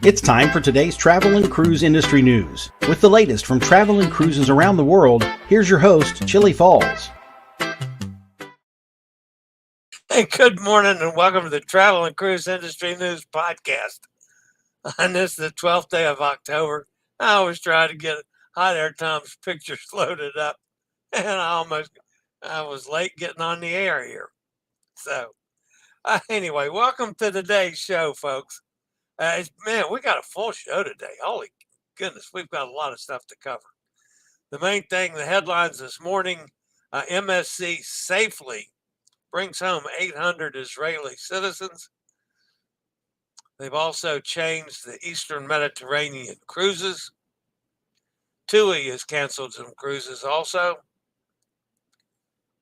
It's time for today's travel and cruise industry news. With the latest from travel and cruises around the world, here's your host, Chillie Falls. Hey, good morning and welcome to the Travel and Cruise Industry News Podcast. On this, the 12th day of October, I always try to get Hot Air Tom's pictures loaded up, and I was late getting on the air here. So, anyway, welcome to today's show, folks. Man, we got a full show today. Holy goodness, we've got a lot of stuff to cover. The main thing, the headlines this morning, MSC Safely Brings Home 800 Israeli citizens. They've also changed the Eastern Mediterranean cruises. TUI has canceled some cruises also.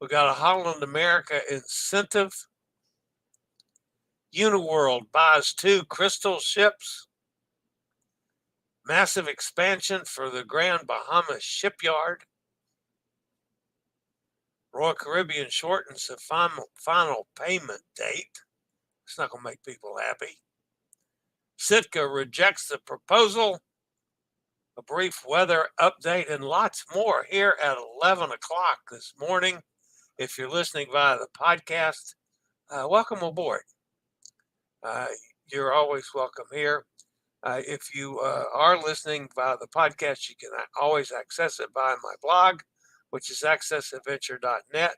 We got a Holland America incentive. UNIWORLD buys 2 crystal ships. Massive expansion for the Grand Bahamas Shipyard. Royal Caribbean shortens the final payment date. It's not going to make people happy. Sitka rejects the proposal. A brief weather update and lots more here at 11 o'clock this morning. If you're listening via the podcast, welcome aboard. You're always welcome here. If you are listening via the podcast, you can always access it via my blog, which is accessadventure.net,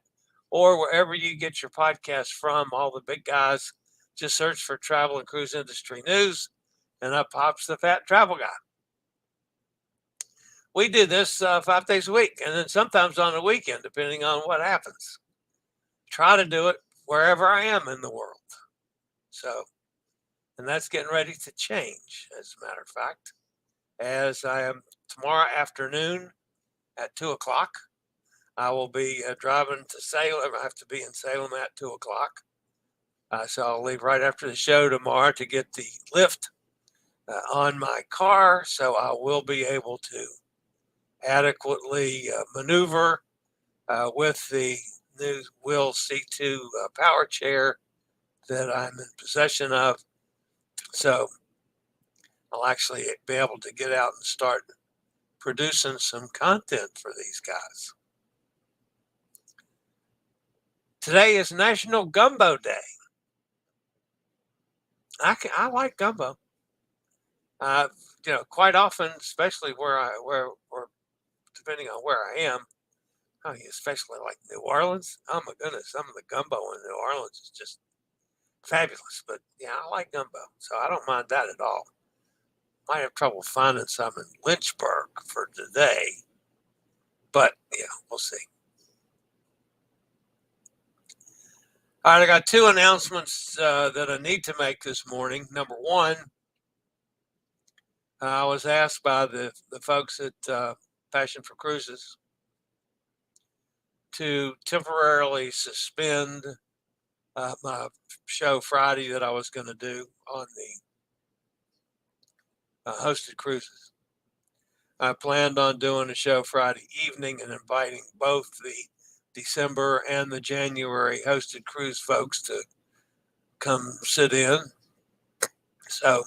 or wherever you get your podcasts from. All the big guys, just search for Travel and Cruise Industry News, and up pops the Fat Travel Guy. We do this 5 days a week, and then sometimes on the weekend, depending on what happens. Try to do it wherever I am in the world. So, and that's getting ready to change, as a matter of fact, as I am tomorrow afternoon at 2 o'clock. I will be driving to Salem. I have to be in Salem at 2 o'clock. So I'll leave right after the show tomorrow to get the lift on my car. So I will be able to adequately maneuver with the new Will C2 power chair that I'm in possession of. So I'll actually be able to get out and start producing some content for these guys. Today is National Gumbo Day. I like gumbo. Quite often, especially where depending on where I am, especially like New Orleans. Oh my goodness, some of the gumbo in New Orleans is just fabulous. But yeah, I like gumbo, so I don't mind that at all. Might have trouble finding some in Lynchburg for today, but yeah, we'll see. All right, I got 2 announcements that I need to make this morning. Number one, I was asked by the folks at Passion for Cruises to temporarily suspend my show Friday that I was going to do on the hosted cruises. I planned on doing a show Friday evening and inviting both the December and the January hosted cruise folks to come sit in. So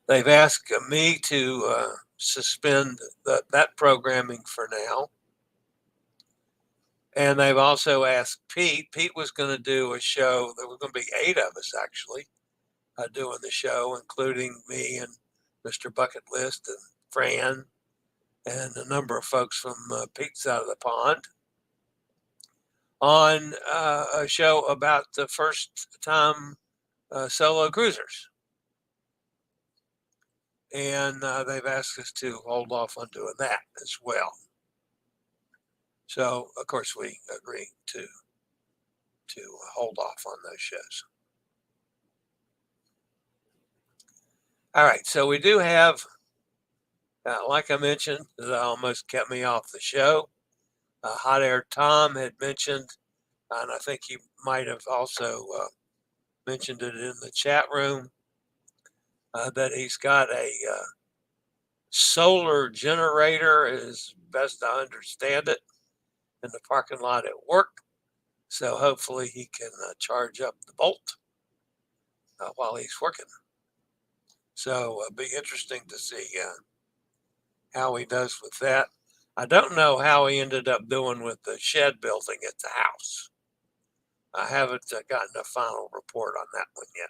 they've asked me to suspend that programming for now. And they've also asked Pete. Pete was going to do a show. There were going to be 8 of us actually doing the show, including me and Mr. Bucket List and Fran and a number of folks from Pete's side of the pond, on a show about the first time solo cruisers. And they've asked us to hold off on doing that as well. So, of course, we agree to hold off on those shows. All right, so we do have, like I mentioned, that almost kept me off the show. Hot Air Tom had mentioned, and I think he might have also mentioned it in the chat room, that he's got a solar generator, as best I understand it, in the parking lot at work. So hopefully he can charge up the bolt while he's working. So it'll be interesting to see how he does with that. I don't know how he ended up doing with the shed building at the house. I haven't gotten a final report on that one yet.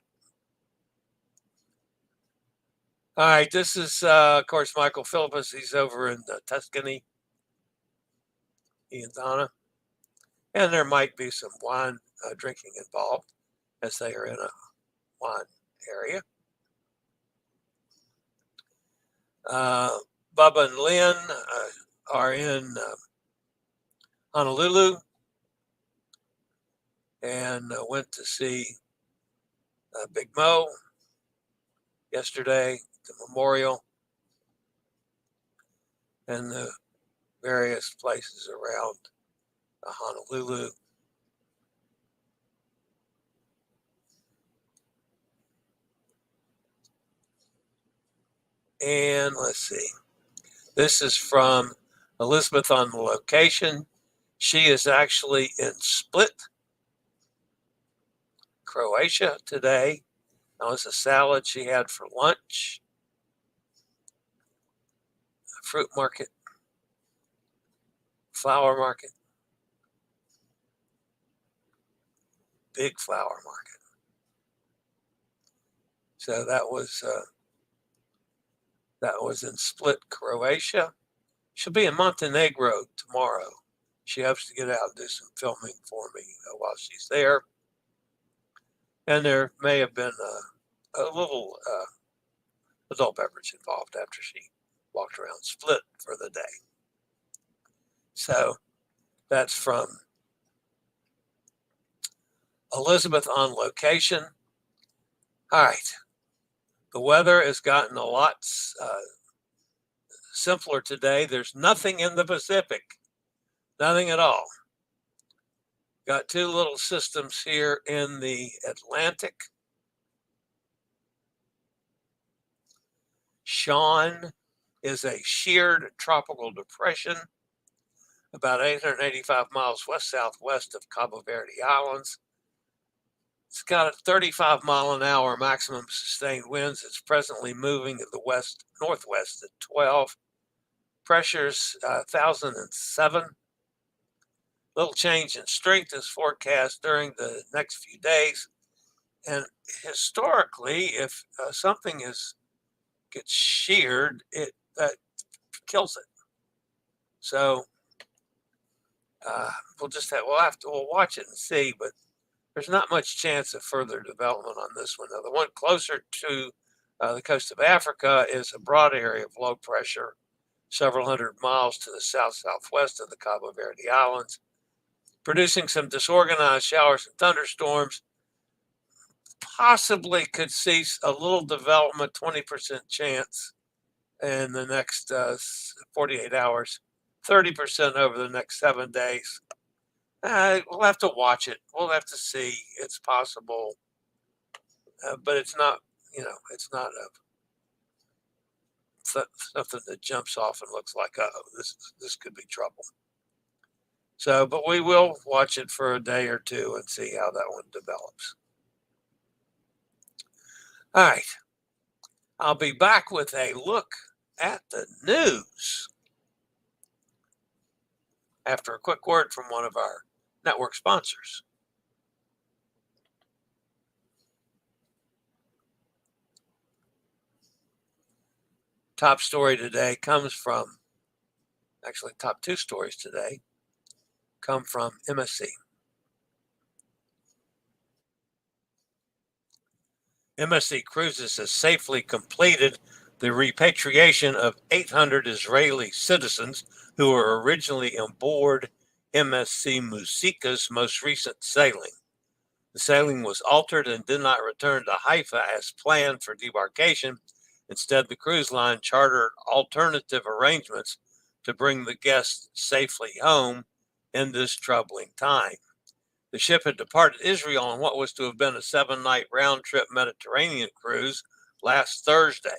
All right, this is, of course, Michael Philippus. He's over in Tuscany, he and Donna. And there might be some wine drinking involved as they are in a wine area. Bubba and Lynn are in Honolulu and went to see Big Mo yesterday, the memorial, and the various places around Honolulu. And let's see. This is from Elizabeth on the location. She is actually in Split, Croatia today. That was a salad she had for lunch. A fruit market, flower market, big flower market. So that was in Split, Croatia. She'll be in Montenegro tomorrow. She hopes to get out and do some filming for me while she's there. And there may have been a little adult beverage involved after she walked around Split for the day. So that's from Elizabeth on location. All right. The weather has gotten a lot simpler today. There's nothing in the Pacific, nothing at all. Got two little systems here in the Atlantic. Sean is a sheared tropical depression about 885 miles west-southwest of Cabo Verde Islands. It's got a 35-mile-an-hour maximum sustained winds. It's presently moving in the west-northwest at 12. Pressure's 1,007. Little change in strength is forecast during the next few days. And historically, if something gets sheared, it kills it. So we'll watch it and see, but there's not much chance of further development on this one. Now, the one closer to the coast of Africa is a broad area of low pressure, several hundred miles to the south-southwest of the Cabo Verde Islands, producing some disorganized showers and thunderstorms. Possibly could see a little development, 20% chance in the next 48 hours, 30% over the next 7 days. We'll have to watch it. We'll have to see. It's possible, but it's not. It's not something that jumps off and looks like, this could be trouble. So, but we will watch it for a day or two and see how that one develops. All right. I'll be back with a look at the news after a quick word from one of our network sponsors. Top story today comes from, actually top two stories today come from MSC. MSC Cruises has safely completed the repatriation of 800 Israeli citizens who were originally on board MSC Musica's most recent sailing. The sailing was altered and did not return to Haifa as planned for debarkation. Instead, the cruise line chartered alternative arrangements to bring the guests safely home in this troubling time. The ship had departed Israel on what was to have been a 7-night round-trip Mediterranean cruise last Thursday,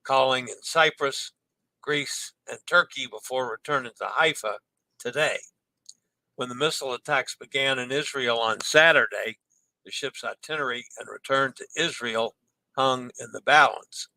calling in Cyprus, Greece, and Turkey before returning to Haifa today. When the missile attacks began in Israel on Saturday, the ship's itinerary and return to Israel hung in the balance.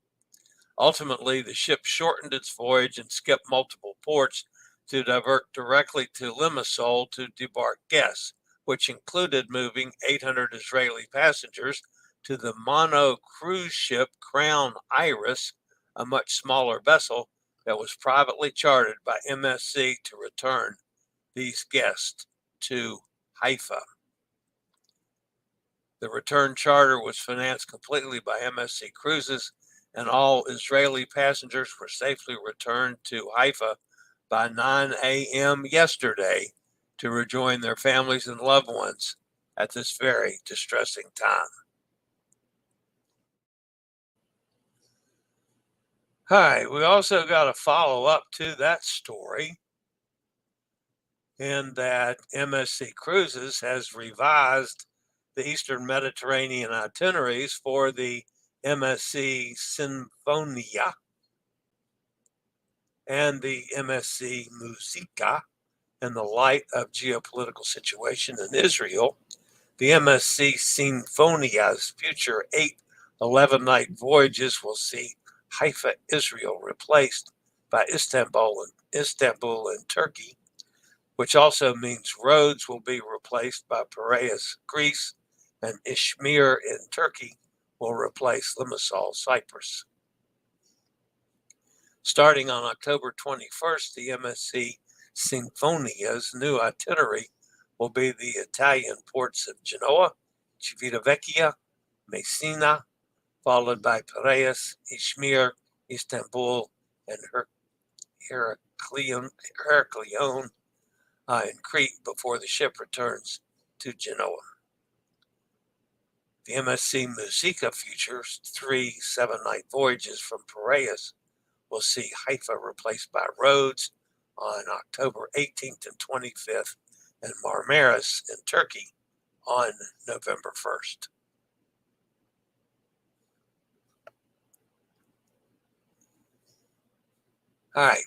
Ultimately, the ship shortened its voyage and skipped multiple ports to divert directly to Limassol to debark guests, which included moving 800 Israeli passengers to the mono cruise ship Crown Iris, a much smaller vessel that was privately chartered by MSC to return these guests to Haifa. The return charter was financed completely by MSC Cruises, and all Israeli passengers were safely returned to Haifa by 9 a.m. yesterday to rejoin their families and loved ones at this very distressing time. Hi, we also got a follow-up to that story in that MSC Cruises has revised the Eastern Mediterranean itineraries for the MSC Sinfonia and the MSC Musica in the light of geopolitical situation in Israel. The MSC Sinfonia's future 8 11-night voyages will see Haifa, Israel replaced by Istanbul in Turkey, which also means Rhodes will be replaced by Piraeus, Greece, and Izmir in Turkey will replace Limassol, Cyprus. Starting on October 21st, the MSC Sinfonia's new itinerary will be the Italian ports of Genoa, Civitavecchia, Messina, followed by Piraeus, Izmir, Istanbul, and Heraklion in Crete before the ship returns to Genoa. The MSC Musica features 3 7-night voyages from Piraeus will see Haifa replaced by Rhodes on October 18th and 25th, and Marmaris in Turkey on November 1st. All right.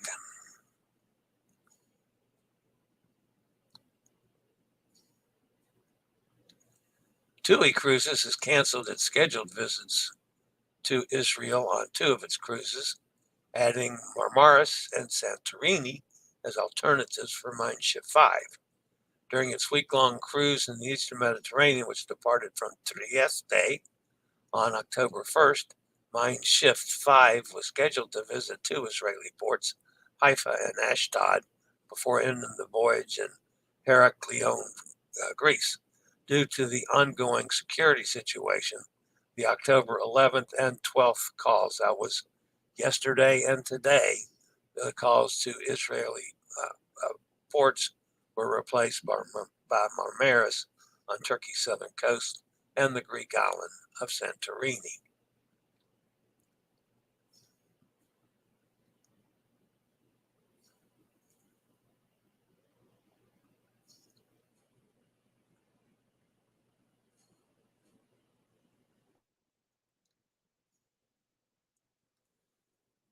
TUI Cruises has canceled its scheduled visits to Israel on 2 of its cruises, adding Marmaris and Santorini as alternatives for Mein Schiff 5. During its week-long cruise in the Eastern Mediterranean, which departed from Trieste on October 1st, Mein Schiff 5 was scheduled to visit 2 Israeli ports, Haifa and Ashdod, before ending the voyage in Heraklion, Greece. Due to the ongoing security situation, the October 11th and 12th calls, that was yesterday and today, the calls to Israeli ports were replaced by Marmaris on Turkey's southern coast and the Greek island of Santorini.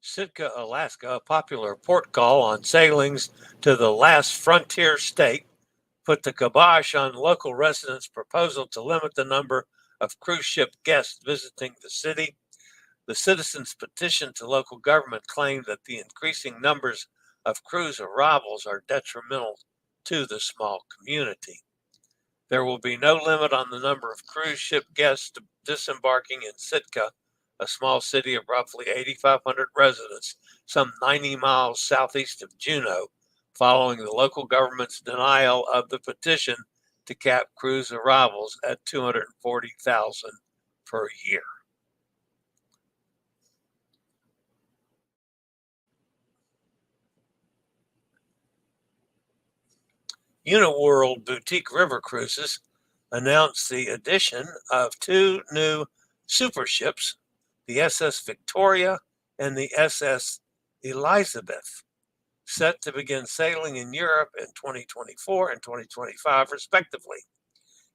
Sitka, Alaska, a popular port call on sailings to the last frontier state, put the kibosh on local residents' proposal to limit the number of cruise ship guests visiting the city. The citizens' petition to local government claimed that the increasing numbers of cruise arrivals are detrimental to the small community. There will be no limit on the number of cruise ship guests disembarking in Sitka, a small city of roughly 8,500 residents, some 90 miles southeast of Juneau, following the local government's denial of the petition to cap cruise arrivals at 240,000 per year. UNIWORLD Boutique River Cruises announced the addition of 2 new super ships, the SS Victoria and the SS Elizabeth, set to begin sailing in Europe in 2024 and 2025, respectively.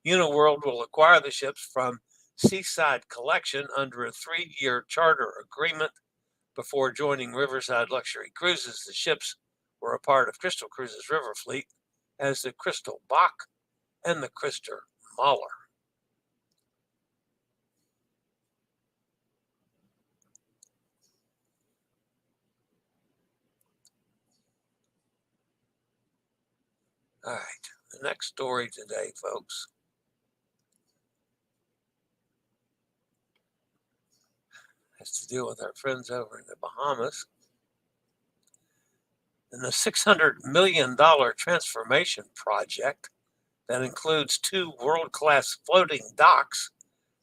UNIWORLD will acquire the ships from Seaside Collection under a 3-year charter agreement. Before joining Riverside Luxury Cruises, the ships were a part of Crystal Cruises' river fleet as the Crystal Bach and the Crystal Mahler. All right, the next story today, folks, has to deal with our friends over in the Bahamas. In the $600 million transformation project that includes 2 world-class floating docks,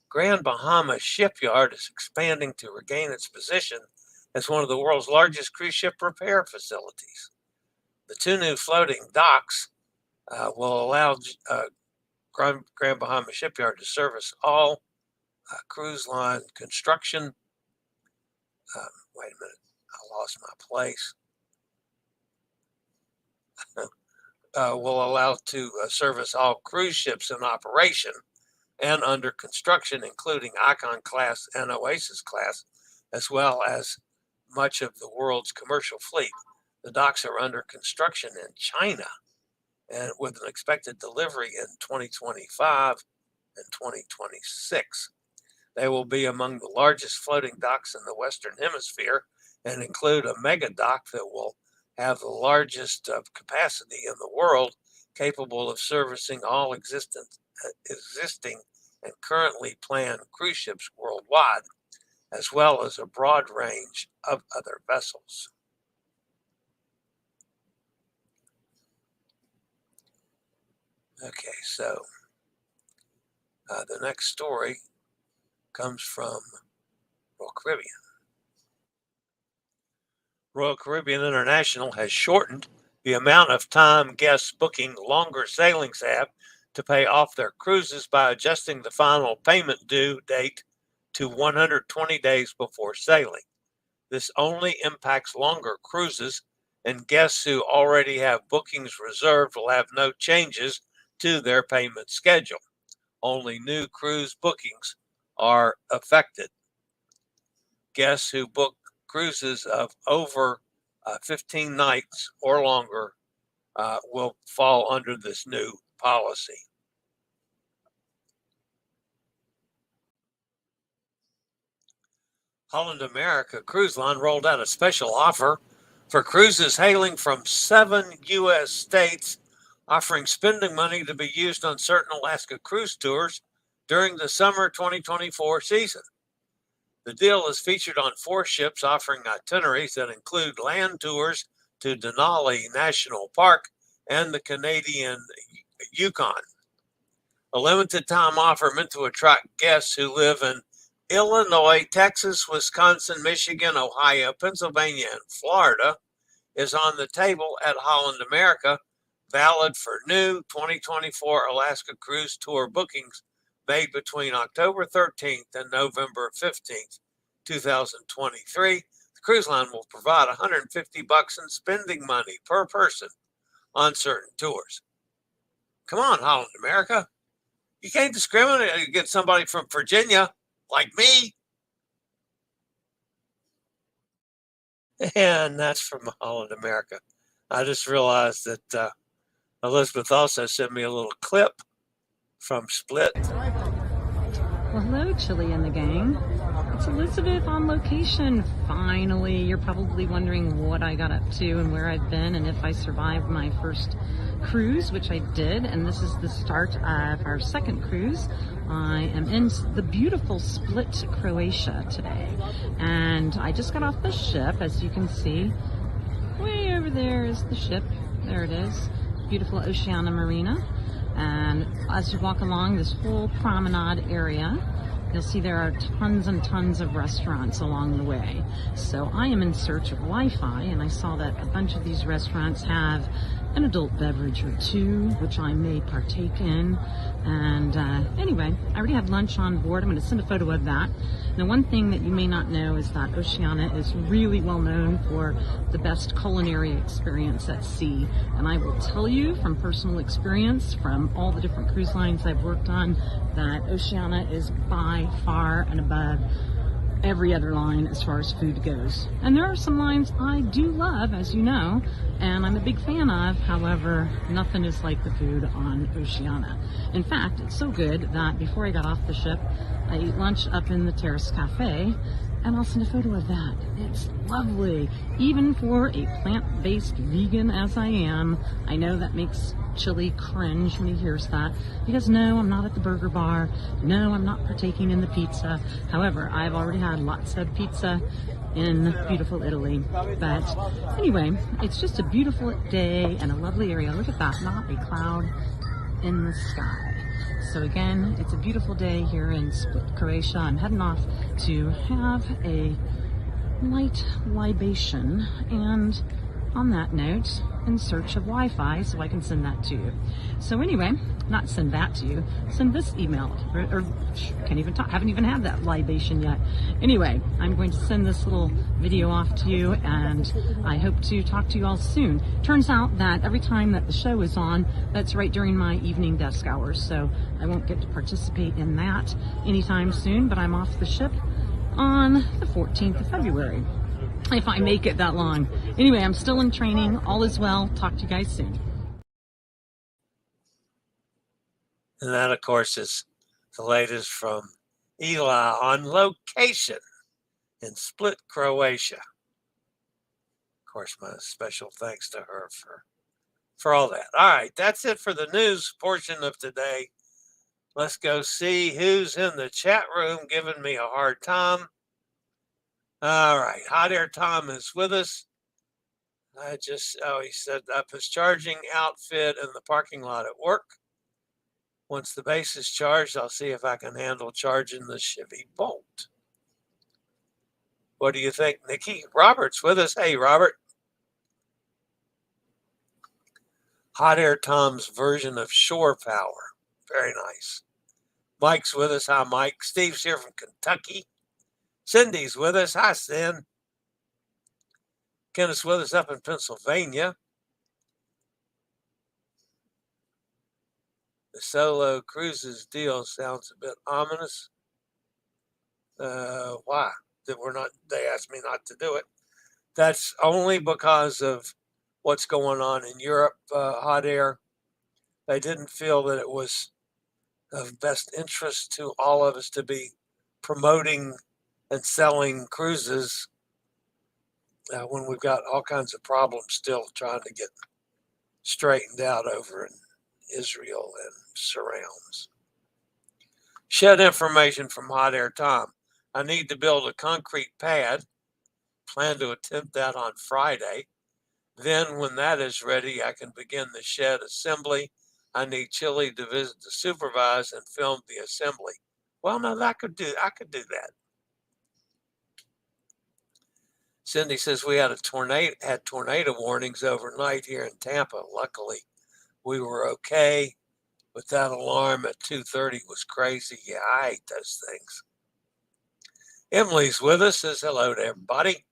Grand Bahama Shipyard is expanding to regain its position as one of the world's largest cruise ship repair facilities. The 2 new floating docks will allow Grand Bahama Shipyard to service all cruise line construction. Wait a minute, I lost my place. Will allow to service all cruise ships in operation and under construction, including Icon class and Oasis class, as well as much of the world's commercial fleet. The docks are under construction in China, and with an expected delivery in 2025 and 2026. They will be among the largest floating docks in the Western Hemisphere and include a mega dock that will have the largest capacity in the world, capable of servicing all existing and currently planned cruise ships worldwide, as well as a broad range of other vessels. Okay, so the next story comes from Royal Caribbean. Royal Caribbean International has shortened the amount of time guests booking longer sailings have to pay off their cruises by adjusting the final payment due date to 120 days before sailing. This only impacts longer cruises, and guests who already have bookings reserved will have no changes to their payment schedule. Only new cruise bookings are affected. Guests who book cruises of over 15 nights or longer will fall under this new policy. Holland America Cruise Line rolled out a special offer for cruises hailing from 7 U.S. states, offering spending money to be used on certain Alaska cruise tours during the summer 2024 season. The deal is featured on 4 ships, offering itineraries that include land tours to Denali National Park and the Canadian Yukon. A limited time offer meant to attract guests who live in Illinois, Texas, Wisconsin, Michigan, Ohio, Pennsylvania, and Florida is on the table at Holland America, valid for new 2024 Alaska Cruise Tour bookings made between October 13th and November 15th, 2023. The cruise line will provide $150 in spending money per person on certain tours. Come on, Holland America. You can't discriminate against somebody from Virginia like me. And that's from Holland America. I just realized that Elizabeth also sent me a little clip from Split. Well, hello, Chillie and the gang. It's Elizabeth on location. Finally, you're probably wondering what I got up to and where I've been and if I survived my first cruise, which I did. And this is the start of our second cruise. I am in the beautiful Split, Croatia today. And I just got off the ship, as you can see. Way over there is the ship. There it is. Beautiful Oceana Marina. And as you walk along this whole promenade area, you'll see there are tons and tons of restaurants along the way. So I am in search of Wi-Fi, and I saw that a bunch of these restaurants have an adult beverage or 2, which I may partake in. And anyway, I already had lunch on board. I'm going to send a photo of that. Now, one thing that you may not know is that Oceana is really well known for the best culinary experience at sea. And I will tell you from personal experience, from all the different cruise lines I've worked on, that Oceana is by far and above every other line as far as food goes. And there are some lines I do love, as you know, and I'm a big fan of. However, nothing is like the food on Oceana. In fact, it's so good that before I got off the ship, I ate lunch up in the Terrace Cafe, and I'll send a photo of that. It's lovely. Even for a plant-based vegan as I am, I know that makes Chillie cringe when he hears that, because no, I'm not at the burger bar. No, I'm not partaking in the pizza. However, I've already had lots of pizza in beautiful Italy. But anyway, it's just a beautiful day and a lovely area. Look at that, not a cloud in the sky. So again, it's a beautiful day here in Split, Croatia. I'm heading off to have a light libation, and on that note, in search of Wi-Fi so I can send that to you. So anyway, not send that to you, send this email, or can't even talk, haven't even had that libation yet. Anyway, I'm going to send this little video off to you, and I hope to talk to you all soon. Turns out that every time that the show is on, that's right during my evening desk hours, so I won't get to participate in that anytime soon, but I'm off the ship on the 14th of February. If I make it that long. Anyway, I'm still in training. All is well. Talk to you guys soon. And that, of course, is the latest from Eli on location in Split, Croatia. Of course, my special thanks to her for all that. All right, that's it for the news portion of today. Let's go see who's in the chat room giving me a hard time. All right, Hot Air Tom is with us. He set up his charging outfit in the parking lot at work. Once the base is charged, I'll see if I can handle charging the Chevy Bolt. What do you think, Nikki? Robert's with us. Hey, Robert. Hot Air Tom's version of shore power. Very nice. Mike's with us. Hi, Mike. Steve's here from Kentucky. Cindy's with us. Hi, Cindy. Kenneth's with us up in Pennsylvania. The solo cruises deal sounds a bit ominous. Why? They asked me not to do it. That's only because of what's going on in Europe, Hot Air. They didn't feel that it was of best interest to all of us to be promoting and selling cruises when we've got all kinds of problems still trying to get straightened out over in Israel and surrounds. Shed information from Hot Air Tom. I need to build a concrete pad. Plan to attempt that on Friday. Then when that is ready, I can begin the shed assembly. I need Chillie to visit to supervise and film the assembly. Well, no, I could do that. Cindy says we had tornado warnings overnight here in Tampa. Luckily, we were okay, but that alarm at 2:30 was crazy. Yeah, I hate those things. Emily's with us. Says hello to everybody.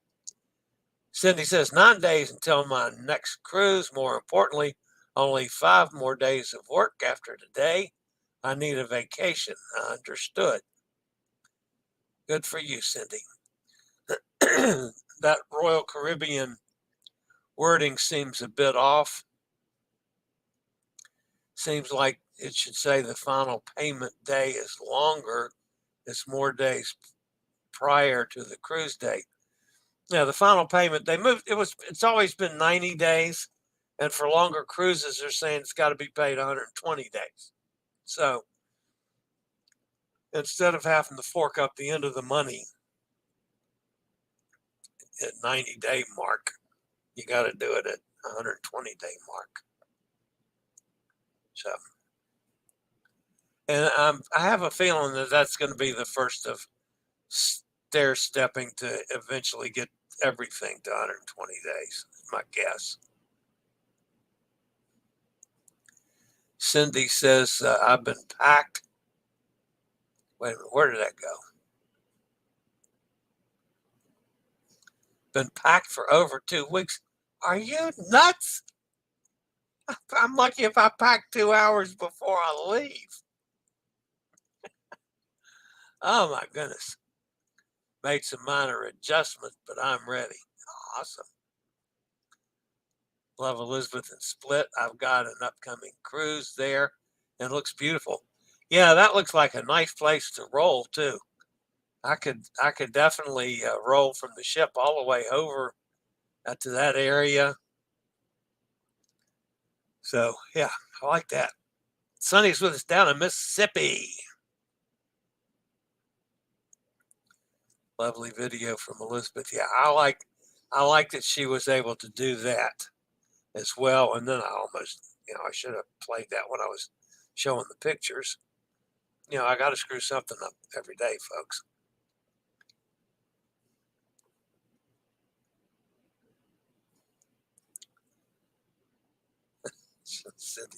Cindy says 9 days until my next cruise. More importantly, only 5 more days of work after today. I need a vacation. I understood. Good for you, Cindy. That Royal Caribbean wording seems a bit off. Seems like it should say the final payment day is longer. It's more days prior to the cruise date. Now, the final payment, it's always been 90 days. And for longer cruises, they're saying it's got to be paid 120 days. So instead of having to fork up the end of the money at 90-day mark, you got to do it at 120-day mark. So, and I have a feeling that that's going to be the first of stair-stepping to eventually get everything to 120 days, is my guess. Cindy says, I've been packed. Wait a minute, where did that go? Been packed for over 2 weeks. Are you nuts? I'm lucky if I pack 2 hours before I leave. Oh my goodness. Made some minor adjustments, but I'm ready. Awesome. Love Elizabeth and Split. I've got an upcoming cruise there. It looks beautiful. Yeah, that looks like a nice place to roll too. I could definitely roll from the ship all the way over to that area. So yeah, I like that. Sunny's with us down in Mississippi. Lovely video from Elizabeth. Yeah, I like that she was able to do that as well. And then I almost, I should have played that when I was showing the pictures. I got to screw something up every day, folks. Cindy,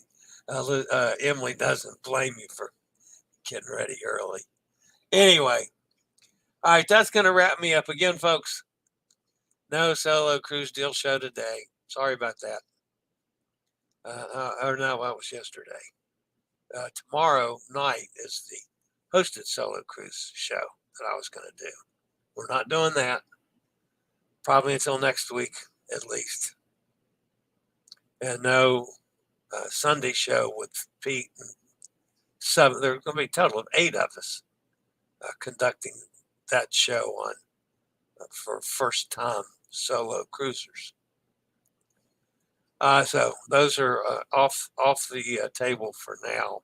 Emily doesn't blame you for getting ready early. Anyway, all right, that's going to wrap me up again, folks. No solo cruise deal show today. Sorry about that. Or no, that was yesterday. Tomorrow night is the hosted solo cruise show that I was going to do. We're not doing that. Probably until next week, at least. And no Sunday show with Pete and 7. There's going to be a total of 8 of us conducting that show on for first time solo cruisers. So those are off the table for now,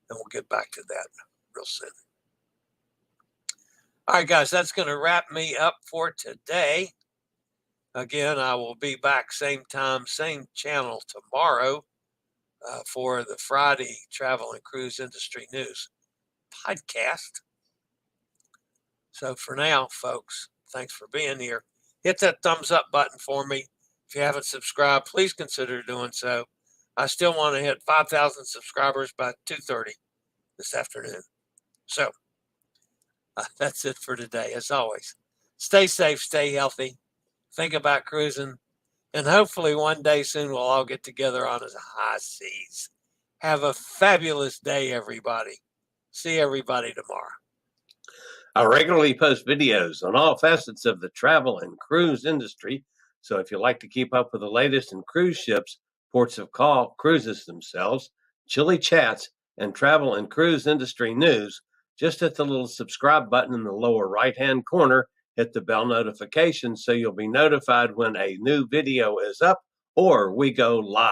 and we'll get back to that real soon. All right, guys, that's going to wrap me up for today. Again, I will be back same time, same channel tomorrow for the Friday Travel and Cruise Industry News podcast. So for now, folks, thanks for being here. Hit that thumbs up button for me. If you haven't subscribed, please consider doing so. I still want to hit 5,000 subscribers by 2:30 this afternoon. So that's it for today. As always, stay safe, stay healthy, think about cruising, and hopefully one day soon we'll all get together on the high seas. Have a fabulous day, everybody. See everybody tomorrow. I regularly post videos on all facets of the travel and cruise industry, so if you'd like to keep up with the latest in cruise ships, ports of call, cruises themselves, Chillie chats, and travel and cruise industry news, just hit the little subscribe button in the lower right-hand corner, hit the bell notification so you'll be notified when a new video is up or we go live.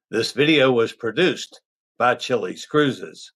This video was produced by Chillie's Cruises.